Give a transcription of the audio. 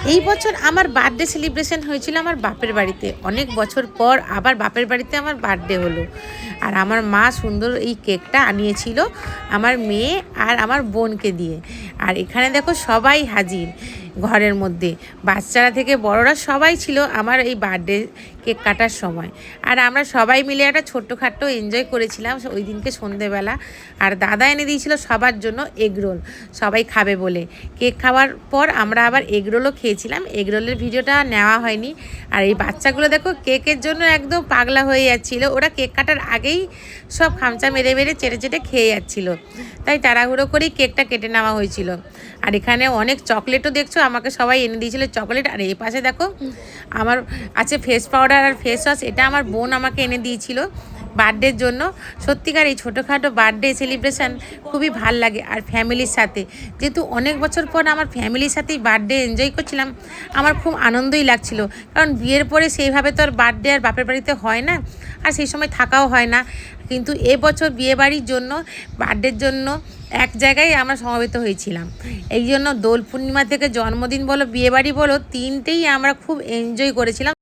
এই বছর আমার বার্থডে সেলিব্রেশন হয়েছিল আমার বাপের বাড়িতে। অনেক বছর পর আবার বাপের বাড়িতে আমার বার্থডে হলো। আর আমার মা সুন্দর এই কেকটা আনিয়েছিল আমার মেয়ে আর আমার বোনকে দিয়ে। আর এখানে দেখো সবাই হাজির ঘরের মধ্যে, বাচ্চারা থেকে বড়রা সবাই ছিল আমার এই বার্থডে কেক কাটার সময়। আর আমরা সবাই মিলে একটা ছোট্টখাট্টো এনজয় করেছিলাম ওই দিনকে সন্ধেবেলা। আর দাদা এনে দিয়েছিল সবার জন্য এগরোল, সবাই খাবে বলে। কেক খাওয়ার পর আমরা আবার এগরোলও খেয়েছিলাম, এগরোলের ভিডিওটা নেওয়া হয়নি। আর এই বাচ্চাগুলো দেখো কেকের জন্য একদম পাগলা হয়ে যাচ্ছিলো, ওরা কেক কাটার আগেই সব খামচা মেরে মেরে চেটে চেটে খেয়ে যাচ্ছিলো, তাই তাড়াহুড়ো করেই কেকটা কেটে নেওয়া হয়েছিল। আর এখানে অনেক চকলেটও দেখছো আমাকে সবাই এনে দিয়েছিল চকলেট। আর এই পাশে দেখো আমার আছে ফেস পাউডার আর ফেস ওয়াশ, এটা আমার বোন আমাকে এনে দিয়েছিল বার্থডের জন্য। সত্যিকার এই ছোটোখাটো বার্থডে সেলিব্রেশান খুবই ভাল লাগে। আর ফ্যামিলির সাথে, যেহেতু অনেক বছর পর আমার ফ্যামিলির সাথেই বার্থডে এনজয় করছিলাম, আমার খুব আনন্দই লাগছিল। কারণ বিয়ের পরে সেইভাবে তো আর বার্থডে আর বাপের বাড়িতে হয় না, আর সেই সময় থাকাও হয় না। কিন্তু এবছর বিয়েবাড়ির জন্য, বার্থডের জন্য এক জায়গায় আমরা সমবেত হয়েছিলাম। এই জন্য দোল পূর্ণিমা থেকে জন্মদিন বলো বিয়েবাড়ি বলো, তিনটেই আমরা খুব এনজয় করেছিলাম।